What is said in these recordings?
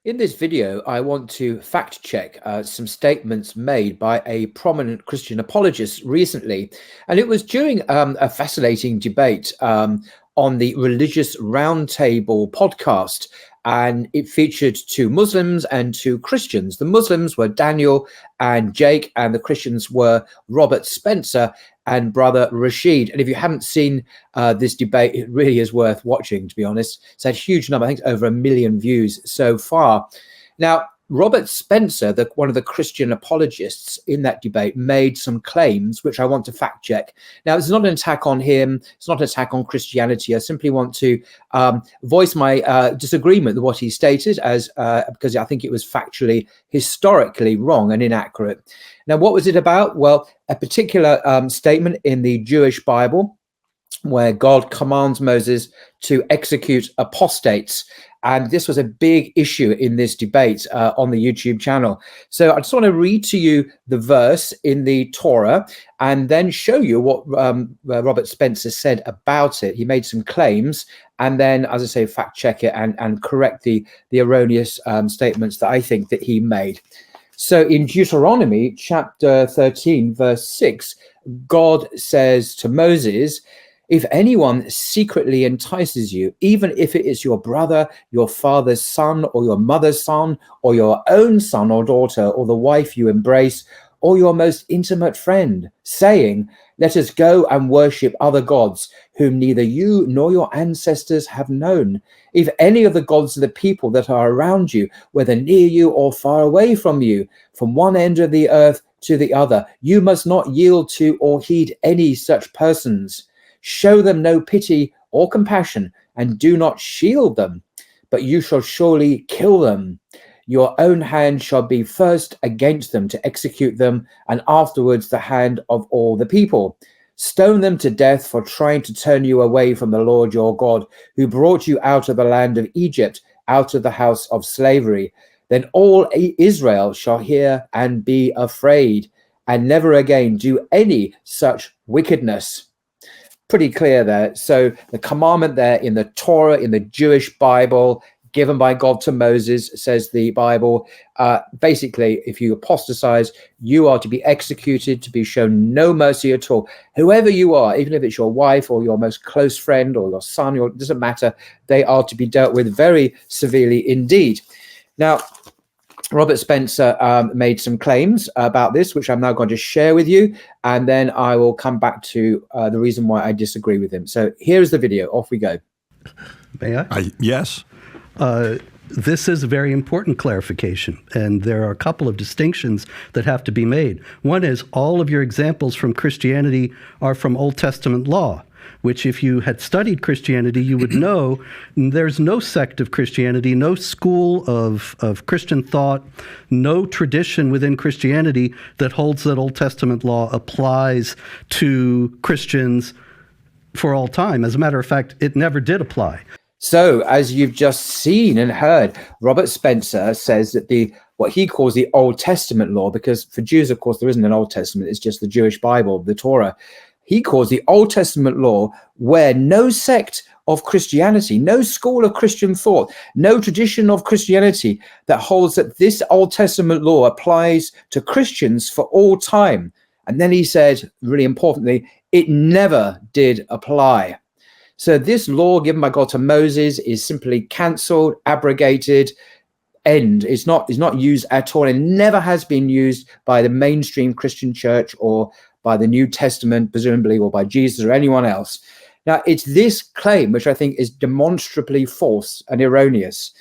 In this video, I want to fact check some statements made by a prominent Christian apologist recently. And it was during a fascinating debate on the Religious Roundtable podcast. And it featured two Muslims and two Christians. The Muslims were Daniel and Jake, and the Christians were Robert Spencer and brother Rashid. And if you haven't seen this debate, it really is worth watching, to be honest. It's had a huge number, I think over 1 million views so far. Now, Robert Spencer, one of the Christian apologists in that debate, made some claims which I want to fact check. Now, it's not an attack on him. It's not an attack on Christianity. I simply want to voice my disagreement with what he stated, because I think it was factually, historically wrong and inaccurate. Now, what was it about? Well, a particular statement in the Jewish Bible where God commands Moses to execute apostates. And this was a big issue in this debate on the YouTube channel. So I just want to read to you the verse in the Torah and then show you what Robert Spencer said about it. He made some claims and then, as I say, fact check it and correct the erroneous statements that I think that he made. So in Deuteronomy chapter 13, verse 6, God says to Moses, "If anyone secretly entices you, even if it is your brother, your father's son, or your mother's son, or your own son or daughter, or the wife you embrace, or your most intimate friend, saying, 'Let us go and worship other gods, whom neither you nor your ancestors have known,' if any of the gods of the people that are around you, whether near you or far away from you, from one end of the earth to the other, you must not yield to or heed any such persons. Show them no pity or compassion, and do not shield them, but you shall surely kill them. Your own hand shall be first against them to execute them, and afterwards the hand of all the people. Stone them to death for trying to turn you away from the Lord your God, who brought you out of the land of Egypt, out of the house of slavery. Then all Israel shall hear and be afraid, and never again do any such wickedness." Pretty clear there. So the commandment there in the Torah, in the Jewish Bible, given by God to Moses, says the Bible, basically, if you apostatize, you are to be executed, to be shown no mercy at all. Whoever you are, even if it's your wife or your most close friend or your son, it doesn't matter, they are to be dealt with very severely indeed. Now, Robert Spencer made some claims about this, which I'm now going to share with you, and then I will come back to the reason why I disagree with him. So here's the video. Off we go. May I? Yes. This is a very important clarification, and there are a couple of distinctions that have to be made. One is all of your examples from Christianity are from Old Testament law, which if you had studied Christianity, you would know there's no sect of Christianity, no school of Christian thought, no tradition within Christianity that holds that Old Testament law applies to Christians for all time. As a matter of fact, it never did apply. So, as you've just seen and heard, Robert Spencer says that what he calls the Old Testament law, because for Jews, of course, there isn't an Old Testament, it's just the Jewish Bible, the Torah. He calls the Old Testament law where no sect of Christianity, no school of Christian thought, no tradition of Christianity that holds that this Old Testament law applies to Christians for all time. And then he said, really importantly, it never did apply. So this law given by God to Moses is simply cancelled, abrogated, end. It's not used at all, and never has been used by the mainstream Christian church or by the New Testament, presumably, or by Jesus or anyone else. Now, it's this claim which I think is demonstrably false and erroneous.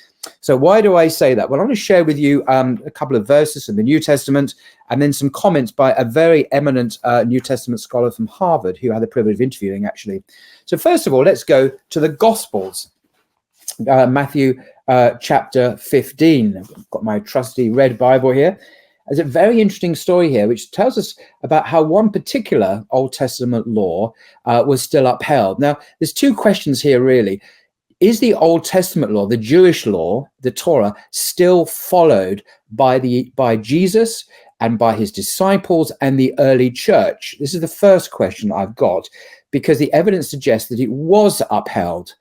So why do I say that? Well, I'm going to share with you a couple of verses from the New Testament and then some comments by a very eminent New Testament scholar from Harvard who I had the privilege of interviewing, actually. So first of all, let's go to the Gospels. Matthew chapter 15. I've got my trusty red Bible here. There's a very interesting story here which tells us about how one particular Old Testament law was still upheld. Now, there's two questions here, really. Is the Old Testament law, the Jewish law, the Torah, still followed by Jesus and by his disciples and the early church? This is the first question I've got, because the evidence suggests that it was upheld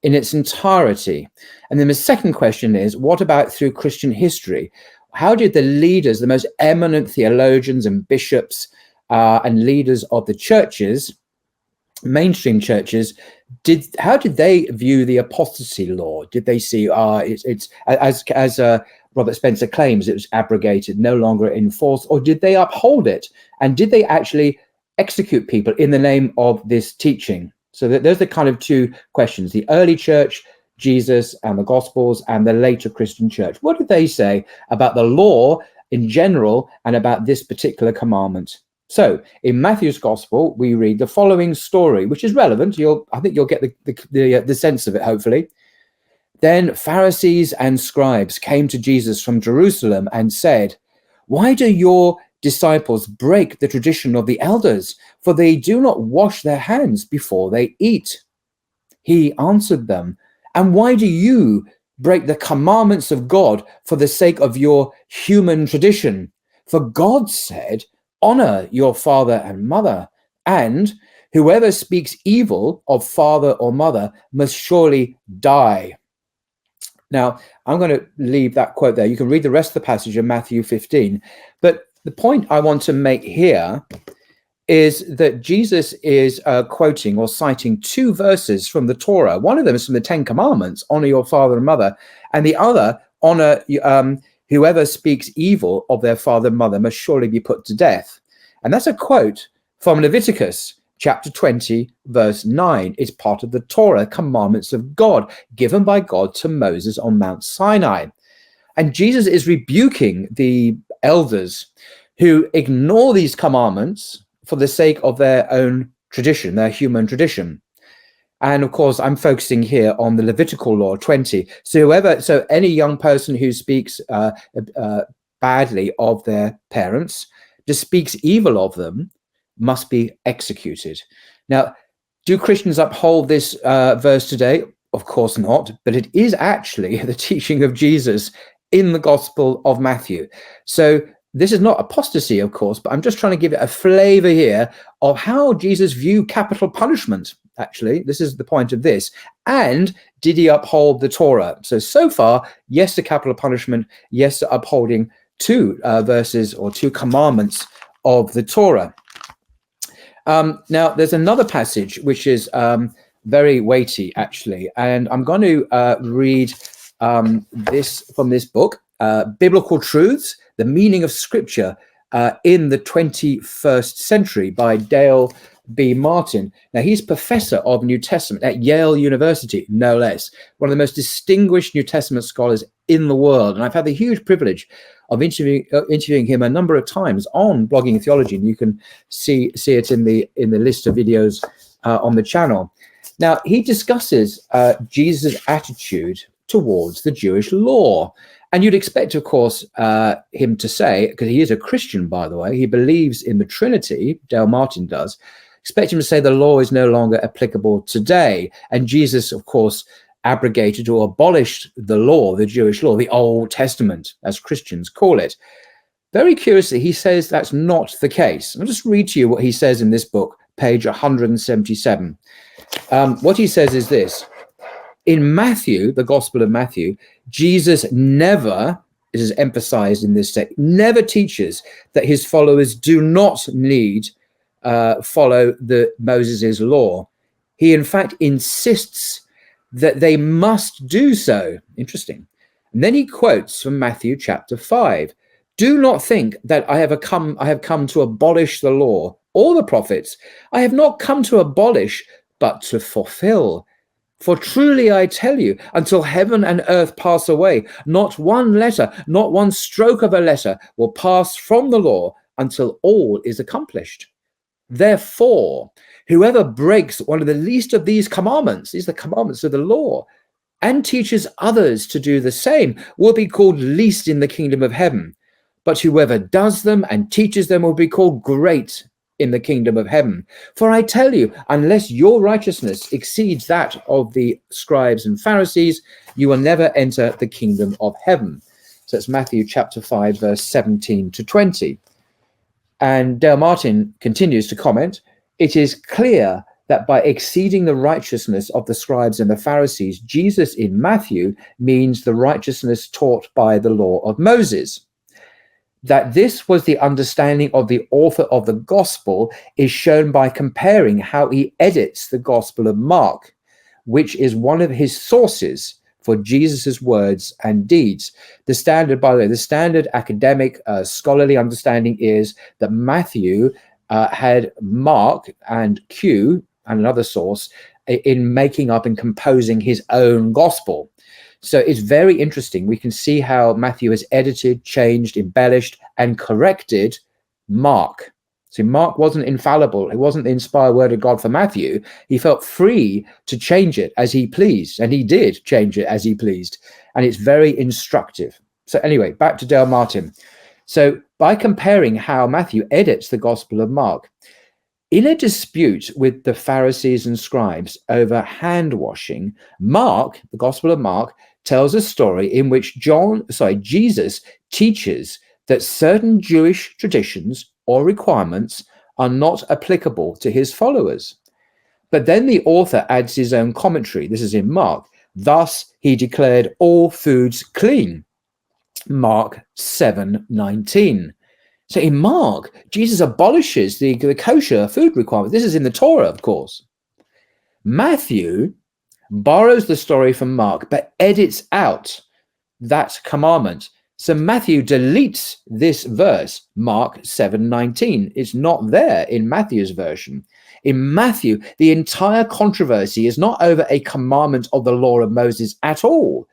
in its entirety? And then the second question is, what about through Christian history? How did the leaders, the most eminent theologians and bishops and leaders of the churches, mainstream churches, how did they view the apostasy law? Did they see it's as Robert Spencer claims, it was abrogated, no longer in force, or did they uphold it? And did they actually execute people in the name of this teaching? So those are the kind of two questions: the early church, Jesus and the Gospels, and the later Christian church. What did they say about the law in general and about this particular commandment? So in Matthew's Gospel, we read the following story, which is relevant. I think you'll get the sense of it, hopefully. Then Pharisees and scribes came to Jesus from Jerusalem and said, "Why do your disciples break the tradition of the elders? For they do not wash their hands before they eat." He answered them, "And why do you break the commandments of God for the sake of your human tradition? For God said, 'Honor your father and mother,' and whoever speaks evil of father or mother must surely die." Now, I'm going to leave that quote there. You can read the rest of the passage in Matthew 15. But the point I want to make here is that Jesus is quoting or citing two verses from the Torah. One of them is from the Ten Commandments, honor your father and mother, and the other, honor whoever speaks evil of their father and mother must surely be put to death. And that's a quote from Leviticus chapter 20, verse 9. It's part of the Torah, commandments of God, given by God to Moses on Mount Sinai. And Jesus is rebuking the elders who ignore these commandments for the sake of their own tradition, their human tradition. And of course, I'm focusing here on the Levitical law 20. So any young person who speaks badly of their parents, just speaks evil of them, must be executed. Now, do Christians uphold this verse today? Of course not, but it is actually the teaching of Jesus in the Gospel of Matthew. So this is not apostasy, of course, but I'm just trying to give it a flavor here of how Jesus viewed capital punishment. Actually, this is the point of this. And did he uphold the Torah? So far, yes to capital punishment, yes to upholding two verses or two commandments of the Torah. Now, there's another passage which is very weighty, actually, and I'm going to read this from this book, Biblical Truths, The Meaning of Scripture in the 21st Century by Dale B. Martin. Now, he's professor of New Testament at Yale University, no less, one of the most distinguished New Testament scholars in the world. And I've had the huge privilege of interviewing him a number of times on Blogging Theology, and you can see it in the list of videos on the channel. Now, he discusses Jesus' attitude towards the Jewish law. And you'd expect, of course, him to say, because he is a Christian, by the way, he believes in the Trinity, Dale Martin does, expect him to say the law is no longer applicable today. And Jesus, of course, abrogated or abolished the law, the Jewish law, the Old Testament, as Christians call it. Very curiously, he says that's not the case. I'll just read to you what he says in this book, page 177. What he says is this. In Matthew, the Gospel of Matthew, Jesus never, it is emphasized in this text, never teaches that his followers do not need follow Moses' law. He, in fact, insists that they must do so. Interesting. And then he quotes from Matthew chapter 5. Do not think that I have come to abolish the law or the prophets. I have not come to abolish, but to fulfill. For truly I tell you, until heaven and earth pass away, not one letter, not one stroke of a letter will pass from the law until all is accomplished. Therefore, whoever breaks one of the least of these commandments, these are the commandments of the law, and teaches others to do the same, will be called least in the kingdom of heaven. But whoever does them and teaches them will be called great in the kingdom of heaven. For I tell you, unless your righteousness exceeds that of the scribes and Pharisees, you will never enter the kingdom of heaven. So it's Matthew chapter 5, verse 17 to 20. And Dale Martin continues to comment, it is clear that by exceeding the righteousness of the scribes and the Pharisees, Jesus in Matthew means the righteousness taught by the law of Moses. That this was the understanding of the author of the gospel is shown by comparing how he edits the Gospel of Mark, which is one of his sources for Jesus's words and deeds. The standard, by the way, the standard academic scholarly understanding is that Matthew had Mark and Q and another source in making up and composing his own gospel. So it's very interesting. We can see how Matthew has edited, changed, embellished, and corrected Mark. So Mark wasn't infallible. It wasn't the inspired word of God for Matthew. He felt free to change it as he pleased, and he did change it as he pleased. And it's very instructive. So anyway, back to Dale Martin. So by comparing how Matthew edits the Gospel of Mark, in a dispute with the Pharisees and scribes over hand washing, Mark, the Gospel of Mark, tells a story in which Jesus teaches that certain Jewish traditions or requirements are not applicable to his followers. But then the author adds his own commentary. This is in Mark. Thus, he declared all foods clean. Mark 7:19. So in Mark, Jesus abolishes the kosher food requirement. This is in the Torah, of course. Matthew borrows the story from Mark, but edits out that commandment. So Matthew deletes this verse, Mark 7:19. It's not there in Matthew's version. In Matthew, the entire controversy is not over a commandment of the law of Moses at all,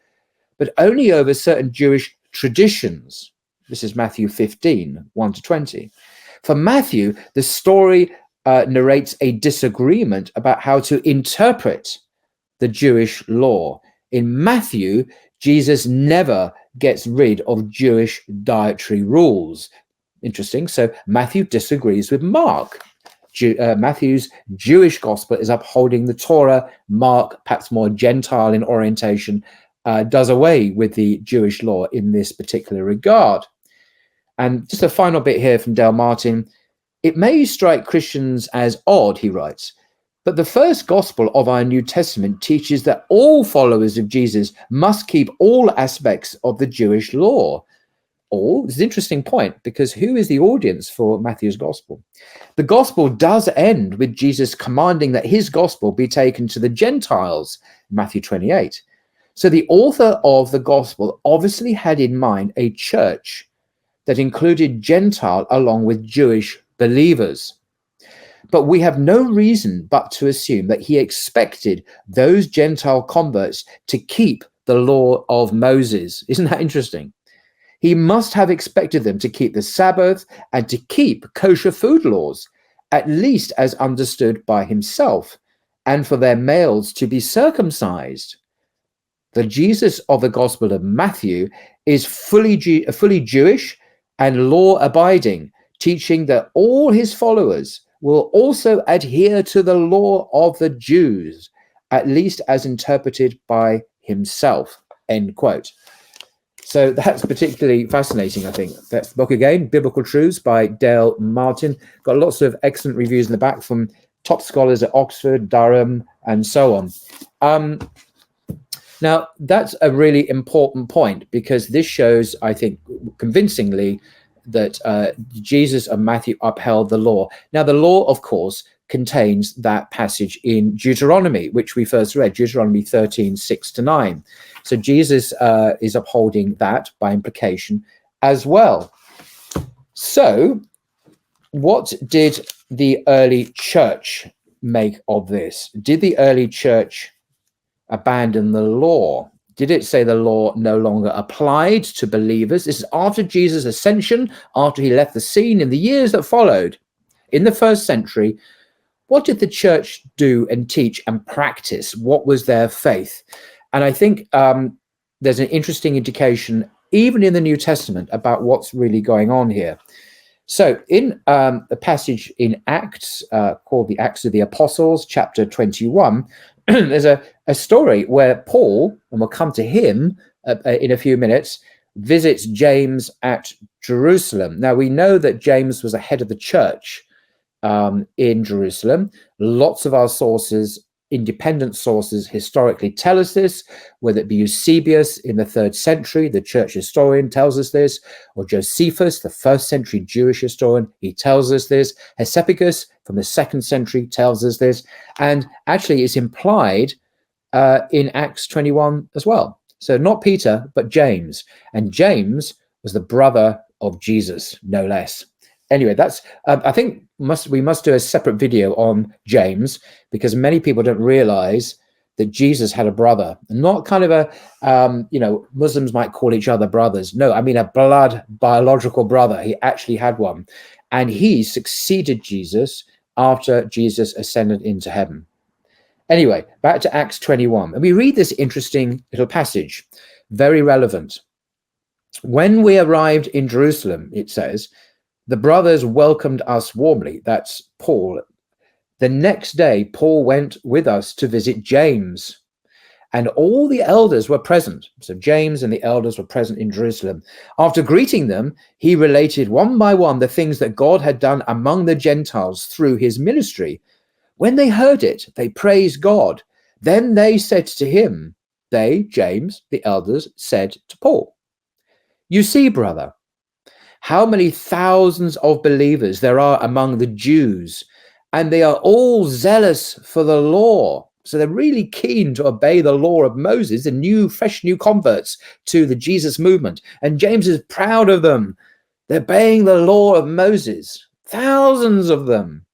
but only over certain Jewish traditions. This is Matthew 15:1-20. For Matthew, the story narrates a disagreement about how to interpret the Jewish law. In Matthew, Jesus never gets rid of Jewish dietary rules. Interesting. So Matthew disagrees with Mark. Matthew's Jewish gospel is upholding the Torah. Mark, perhaps more Gentile in orientation, does away with the Jewish law in this particular regard. And just a final bit here from Dale Martin. It may strike Christians as odd, he writes, but the first gospel of our New Testament teaches that all followers of Jesus must keep all aspects of the Jewish law. All, this is an interesting point, because who is the audience for Matthew's gospel? The gospel does end with Jesus commanding that his gospel be taken to the Gentiles, Matthew 28. So the author of the gospel obviously had in mind a church that included Gentile along with Jewish believers. But we have no reason but to assume that he expected those Gentile converts to keep the law of Moses. Isn't that interesting? He must have expected them to keep the Sabbath and to keep kosher food laws, at least as understood by himself, and for their males to be circumcised. The Jesus of the Gospel of Matthew is fully Jewish and law-abiding, teaching that all his followers will also adhere to the law of the Jews, at least as interpreted by himself, end quote. So that's particularly fascinating, I think. That's the book again, Biblical Truths by Dale Martin. Got lots of excellent reviews in the back from top scholars at Oxford, Durham, and so on. Now, that's a really important point, because this shows, I think, convincingly that Jesus and Matthew upheld the law. Now, the law, of course, contains that passage in Deuteronomy, which we first read, Deuteronomy 13:6-9. So Jesus is upholding that by implication as well. So what did the early church make of this? Did the early church abandon the law? Did it say the law no longer applied to believers? This is after Jesus' ascension, after he left the scene. In the years that followed, in the first century, what did the church do and teach and practice? What was their faith? And I think there's an interesting indication, even in the New Testament, about what's really going on here. So in a passage in Acts called the Acts of the Apostles, chapter 21, there's a story where Paul, and we'll come to him in a few minutes, visits James at Jerusalem. Now, we know that James was the head of the church in Jerusalem. Lots of our sources, independent sources, historically tell us this, whether it be Eusebius in the 3rd century, the church historian tells us this, or Josephus, the 1st century Jewish historian, he tells us this. Hesepicus from the 2nd century tells us this. And actually it's implied in Acts 21 as well. So not Peter, but James. And James was the brother of Jesus, no less. Anyway, that's I think we must do a separate video on James, because many people don't realize that Jesus had a brother, not kind of a Muslims might call each other brothers. No, I mean a blood biological brother. He actually had one, and he succeeded Jesus after Jesus ascended into heaven. Anyway, back to Acts 21, and we read this interesting little passage, very relevant. When we arrived in Jerusalem, it says, the brothers welcomed us warmly. That's Paul. The next day, Paul went with us to visit James, and all the elders were present. So James and the elders were present in Jerusalem. After greeting them, he related one by one the things that God had done among the Gentiles through his ministry. When they heard it, they praised God. Then they said to him, James, the elders, said to Paul, you see, brother, how many thousands of believers there are among the Jews, and they are all zealous for the law. So they're really keen to obey the law of Moses, the fresh new converts to the Jesus movement. And James is proud of them. They're obeying the law of Moses, thousands of them.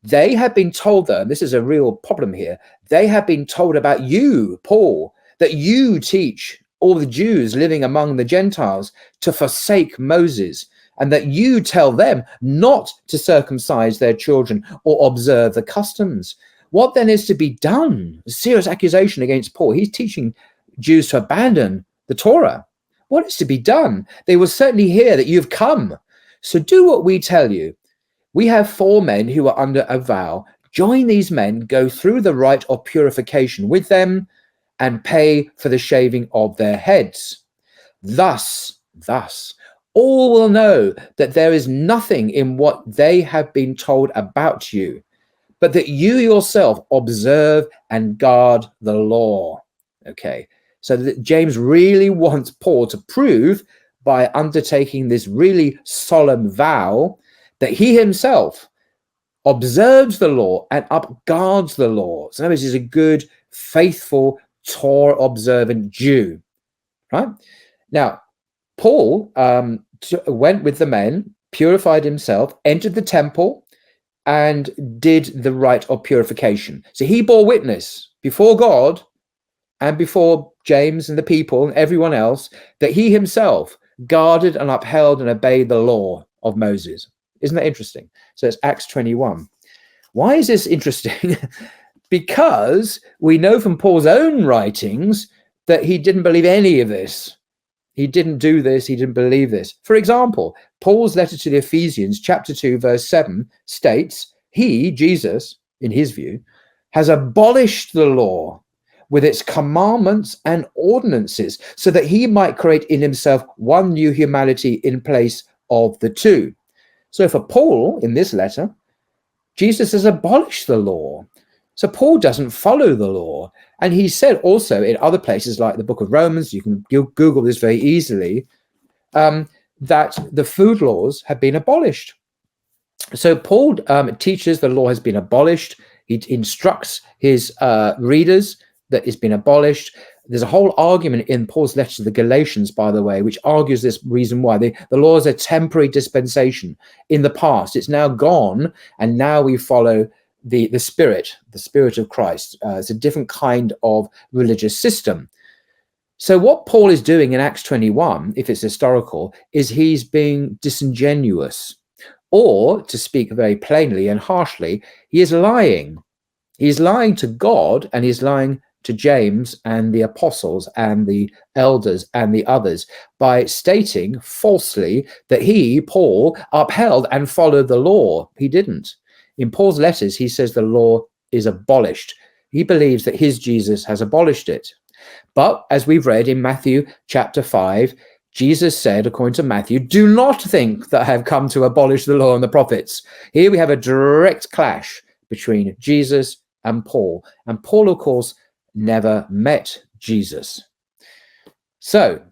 They have been told, though, and this is a real problem here, they have been told about you, Paul, that you teach all the Jews living among the Gentiles to forsake Moses, and that you tell them not to circumcise their children or observe the customs. What then is to be done? A serious accusation against Paul. He's teaching Jews to abandon the Torah. What is to be done? They will certainly hear that you've come. So do what we tell you. We have 4 men who are under a vow. Join these men, go through the rite of purification with them, and pay for the shaving of their heads. Thus, all will know that there is nothing in what they have been told about you, but that you yourself observe and guard the law. Okay, so that James really wants Paul to prove by undertaking this really solemn vow that he himself observes the law and upguards the law. So in other words, he's a good, faithful, Torah observant Jew, right? Now, Paul went with the men, purified himself, entered the temple, and did the rite of purification. So he bore witness before God and before James and the people and everyone else that he himself guarded and upheld and obeyed the law of Moses. Isn't that interesting? So it's Acts 21. Why is this interesting? Because we know from Paul's own writings that he didn't believe any of this. He didn't do this. He didn't believe this. For example, Paul's letter to the Ephesians, chapter 2, verse 7, states, he, Jesus, in his view, has abolished the law with its commandments and ordinances so that he might create in himself one new humanity in place of the two. So for Paul, in this letter, Jesus has abolished the law. So Paul doesn't follow the law. And he said also in other places like the book of Romans, you can Google this very easily, that the food laws have been abolished. So Paul teaches the law has been abolished. He instructs his readers that it's been abolished. There's a whole argument in Paul's letter to the Galatians, by the way, which argues this reason why. The law is a temporary dispensation. In the past, it's now gone, and now we follow the spirit of Christ. It's a different kind of religious system. So what Paul is doing in Acts 21, if it's historical, is he's being disingenuous, or to speak very plainly and harshly, he is lying. He's lying to God, and he's lying to James and the apostles and the elders and the others by stating falsely that he, Paul, upheld and followed the law. He didn't. In Paul's letters, he says the law is abolished. He believes that his Jesus has abolished it. But as we've read in Matthew chapter 5, Jesus said, according to Matthew, do not think that I have come to abolish the law and the prophets. Here we have a direct clash between Jesus and Paul. And Paul, of course, never met Jesus. So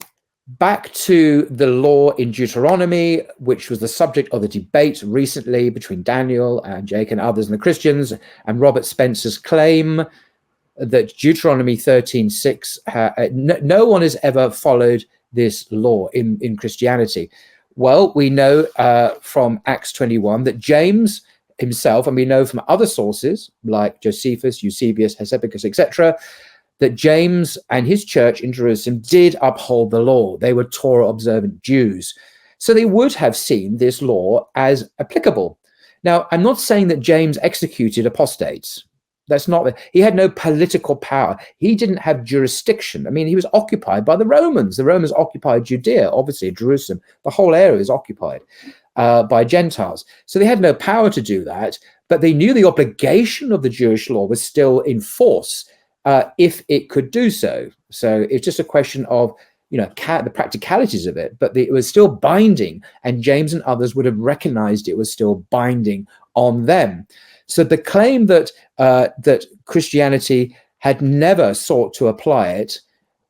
back to the law in Deuteronomy, which was the subject of the debate recently between Daniel and Jake and others and the Christians, and Robert Spencer's claim that Deuteronomy 13:6, no one has ever followed this law in Christianity. Well, we know from Acts 21 that James himself, and we know from other sources like Josephus, Eusebius, Hesepicus, etc., that James and his church in Jerusalem did uphold the law. They were Torah observant Jews. So they would have seen this law as applicable. Now, I'm not saying that James executed apostates. That's not, he had no political power. He didn't have jurisdiction. I mean, he was occupied by the Romans. The Romans occupied Judea, obviously Jerusalem. The whole area is occupied by Gentiles. So they had no power to do that, but they knew the obligation of the Jewish law was still in force if it could do so. So it's just a question of, the practicalities of it, but it was still binding, and James and others would have recognized it was still binding on them. So the claim that that Christianity had never sought to apply it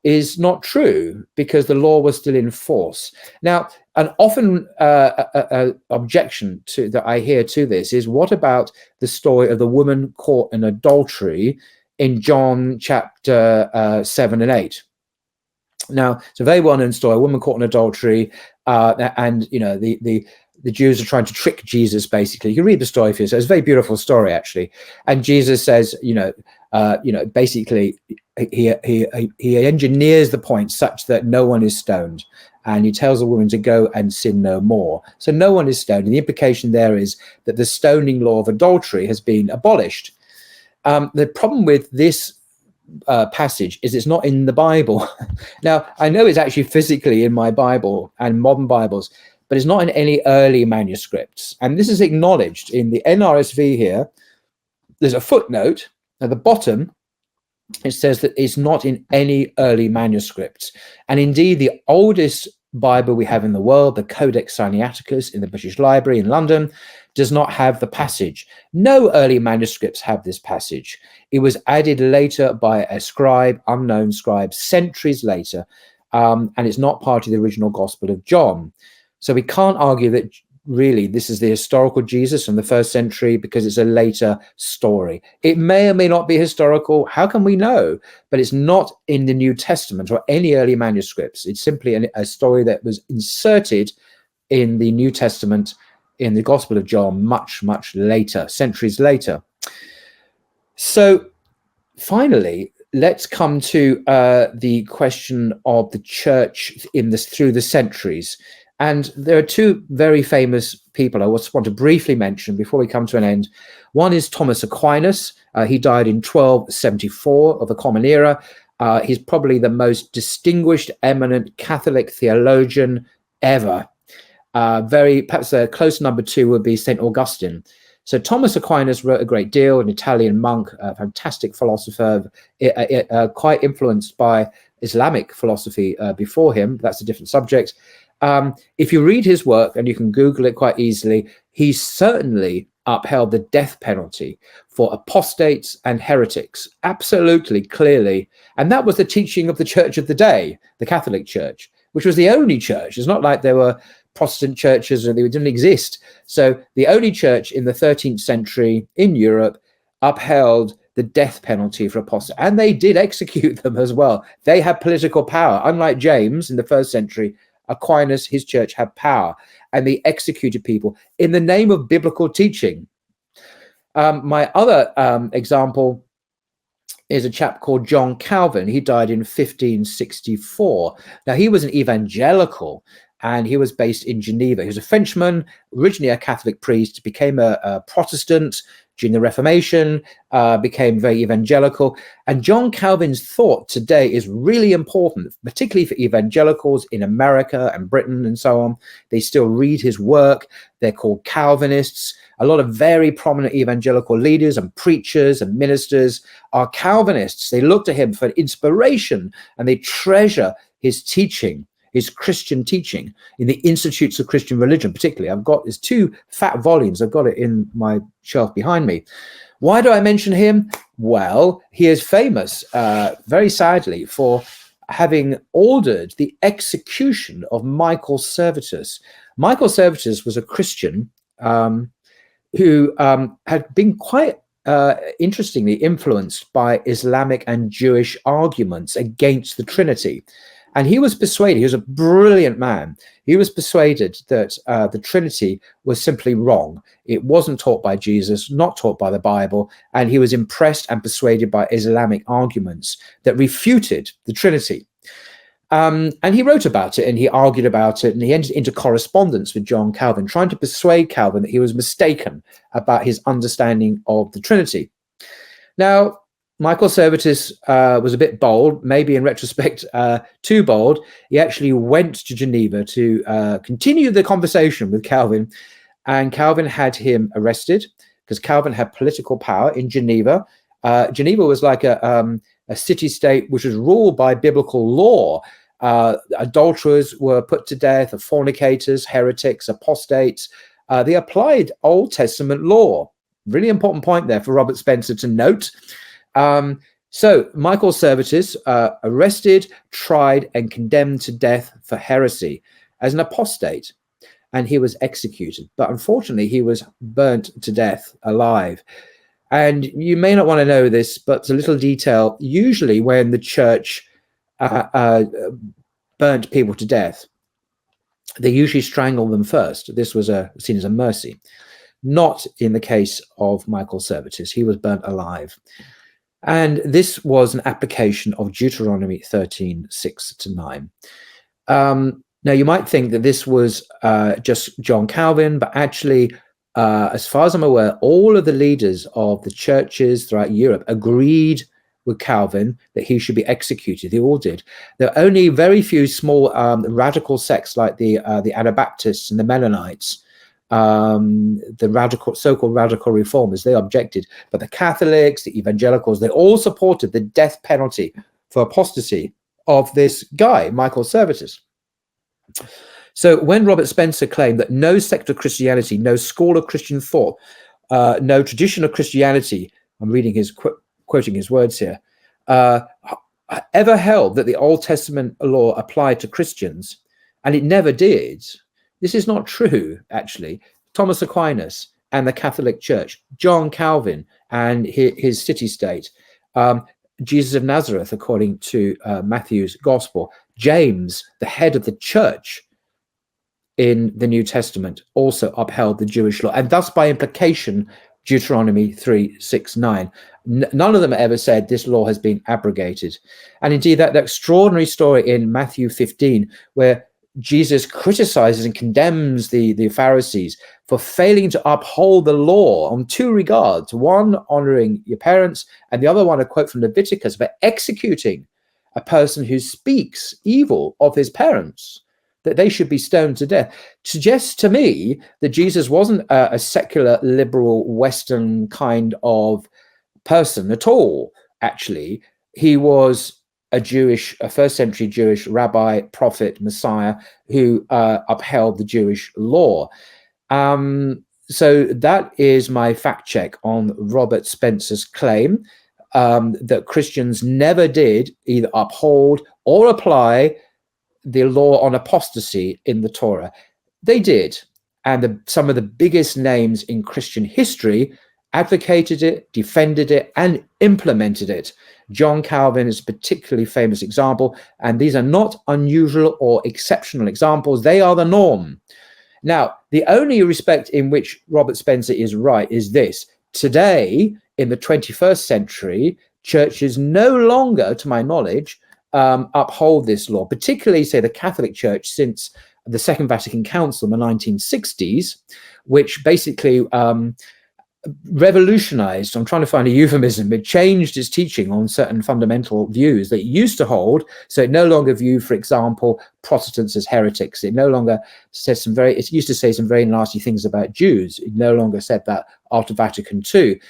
is not true, because the law was still in force. Now, an often objection that I hear to this is, what about the story of the woman caught in adultery in John chapter 7 and 8? Now, it's a very well-known story, a woman caught in adultery, and the Jews are trying to trick Jesus, basically. You can read the story for yourself. It's a very beautiful story, actually. And Jesus says, basically, he engineers the point such that no one is stoned. And he tells the woman to go and sin no more. So no one is stoned. And the implication there is that the stoning law of adultery has been abolished. The problem with this passage is it's not in the Bible. Now, I know it's actually physically in my Bible and modern Bibles, but it's not in any early manuscripts. And this is acknowledged in the NRSV here. There's a footnote at the bottom. It says that it's not in any early manuscripts. And indeed, the oldest Bible we have in the world, the Codex Sinaiticus in the British Library in London, does not have the passage. No early manuscripts have this passage. It was added later by a scribe, unknown scribe, centuries later, and it's not part of the original Gospel of John. So we can't argue that really this is the historical Jesus from the first century, because it's a later story. It may or may not be historical. How can we know? But it's not in the New Testament or any early manuscripts. It's simply a story that was inserted in the New Testament, in the Gospel of John, much, much later, centuries later. So finally, let's come to the question of the church through the centuries. And there are two very famous people I just want to briefly mention before we come to an end. One is Thomas Aquinas. He died in 1274 of the Common Era. He's probably the most distinguished, eminent Catholic theologian ever. Perhaps a close number two would be St. Augustine. So Thomas Aquinas wrote a great deal, an Italian monk, a fantastic philosopher, quite influenced by Islamic philosophy before him. That's a different subject. If you read his work, and you can Google it quite easily, he certainly upheld the death penalty for apostates and heretics, absolutely clearly. And that was the teaching of the church of the day, the Catholic Church, which was the only church. It's not like there were Protestant churches and they didn't exist. So the only church in the 13th century in Europe upheld the death penalty for apostates, and they did execute them as well. They had political power. Unlike James in the first century, Aquinas, his church, had power, and they executed people in the name of biblical teaching. My other example is a chap called John Calvin. He died in 1564. Now, he was an evangelical, and he was based in Geneva. He was a Frenchman, originally a Catholic priest, became a Protestant during the Reformation, became very evangelical. And John Calvin's thought today is really important, particularly for evangelicals in America and Britain and so on. They still read his work. They're called Calvinists. A lot of very prominent evangelical leaders and preachers and ministers are Calvinists. They look to him for inspiration, and they treasure his teaching. his Christian teaching in the Institutes of Christian Religion, particularly. There's 2 fat volumes. I've got it in my shelf behind me. Why do I mention him? Well, he is famous, very sadly, for having ordered the execution of Michael Servetus. Michael Servetus was a Christian who had been quite interestingly influenced by Islamic and Jewish arguments against the Trinity. And he was persuaded, he was a brilliant man, he was persuaded that the Trinity was simply wrong. It wasn't taught by Jesus, not taught by the Bible, and he was impressed and persuaded by Islamic arguments that refuted the Trinity. And he wrote about it and he argued about it, and he entered into correspondence with John Calvin, trying to persuade Calvin that he was mistaken about his understanding of the Trinity. Now, Michael Servetus was a bit bold, maybe in retrospect too bold. He actually went to Geneva to continue the conversation with Calvin, and Calvin had him arrested because Calvin had political power in Geneva. Geneva was like a city-state which was ruled by biblical law. Adulterers were put to death, fornicators, heretics, apostates. They applied Old Testament law. Really important point there for Robert Spencer to note. So Michael Servetus, arrested, tried, and condemned to death for heresy as an apostate, and he was executed. But unfortunately, he was burnt to death alive. And you may not want to know this, but it's a little detail. Usually when the church burnt people to death, they usually strangled them first. This was seen as a mercy. Not in the case of Michael Servetus. He was burnt alive. And this was an application of Deuteronomy 13:6-9. Now, you might think that this was just John Calvin, but actually, as far as I'm aware, all of the leaders of the churches throughout Europe agreed with Calvin that he should be executed. They all did. There are only very few small radical sects like the Anabaptists and the Mennonites, the so-called radical reformers. They objected, but the Catholics, the evangelicals, they all supported the death penalty for apostasy of this guy, Michael Servetus. So when Robert Spencer claimed that no sect of Christianity, no school of Christian thought, no tradition of Christianity, I'm reading quoting his words here, ever held that the Old Testament law applied to Christians, and it never did. This is not true, actually. Thomas Aquinas and the Catholic Church, John Calvin and his city-state, Jesus of Nazareth, according to Matthew's Gospel, James, the head of the church in the New Testament, also upheld the Jewish law, and thus by implication, Deuteronomy 3:6-9. None of them ever said this law has been abrogated. And indeed, that extraordinary story in Matthew 15, where Jesus criticizes and condemns the Pharisees for failing to uphold the law on 2 regards. One, honoring your parents, and the other one, a quote from Leviticus, for executing a person who speaks evil of his parents, that they should be stoned to death, suggests to me that Jesus wasn't a secular, liberal, Western kind of person at all. Actually, he was a first century Jewish rabbi, prophet, Messiah, who upheld the Jewish law. So that is my fact check on Robert Spencer's claim that Christians never did either uphold or apply the law on apostasy in the Torah. They did. And some of the biggest names in Christian history advocated it, defended it, and implemented it. John Calvin is a particularly famous example, and these are not unusual or exceptional examples. They are the norm. Now, the only respect in which Robert Spencer is right is this. Today, in the 21st century, churches no longer, to my knowledge, uphold this law, particularly, say, the Catholic Church since the Second Vatican Council in the 1960s, which basically revolutionized, I'm trying to find a euphemism, it changed its teaching on certain fundamental views that it used to hold. So it no longer viewed, for example, Protestants as heretics. It no longer says it used to say some very nasty things about Jews. It no longer said that after Vatican II.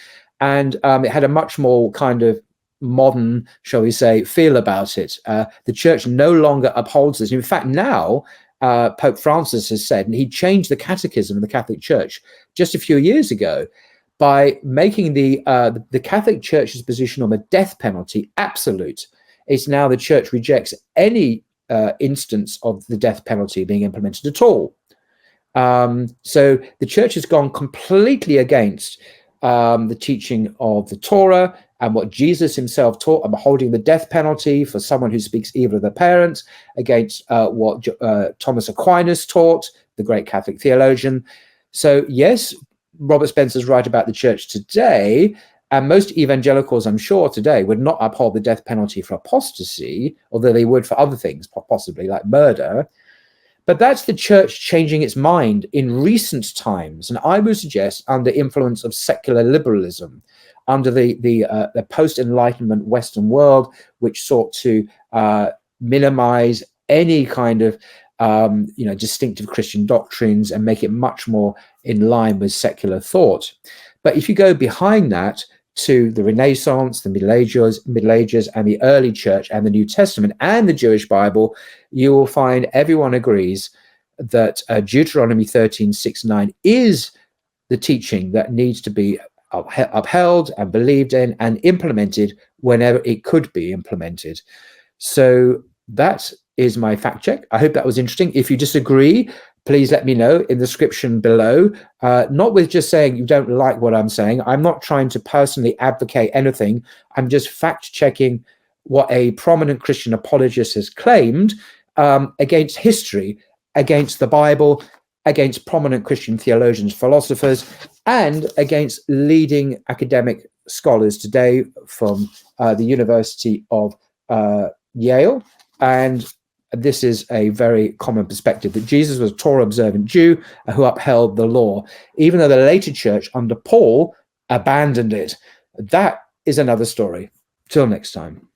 And it had a much more kind of modern, shall we say, feel about it. The church no longer upholds this. In fact, now Pope Francis has said, and he changed the catechism of the Catholic Church just a few years ago by making the Catholic Church's position on the death penalty absolute. It's now the church rejects any instance of the death penalty being implemented at all. So the church has gone completely against the teaching of the Torah and what Jesus himself taught about holding the death penalty for someone who speaks evil of their parents, against what Thomas Aquinas taught, the great Catholic theologian. So yes, Robert Spencer's right about the church today, and most evangelicals, I'm sure, today would not uphold the death penalty for apostasy, although they would for other things, possibly like murder. But that's the church changing its mind in recent times, and I would suggest under influence of secular liberalism, under the post-Enlightenment Western world, which sought to minimize any kind of distinctive Christian doctrines and make it much more in line with secular thought. But if you go behind that to the Renaissance, the Middle Ages, and the early church, and the New Testament, and the Jewish Bible, you will find everyone agrees that Deuteronomy 13:6-9 is the teaching that needs to be upheld and believed in and implemented whenever it could be implemented. So that is my fact check. I hope that was interesting. If you disagree, please let me know in the description below. Not with just saying you don't like what I'm saying. I'm not trying to personally advocate anything. I'm just fact checking what a prominent Christian apologist has claimed against history, against the Bible, against prominent Christian theologians, philosophers, and against leading academic scholars today from the University of Yale. And this is a very common perspective, that Jesus was a Torah-observant Jew who upheld the law, even though the later church under Paul abandoned it. That is another story. Till next time.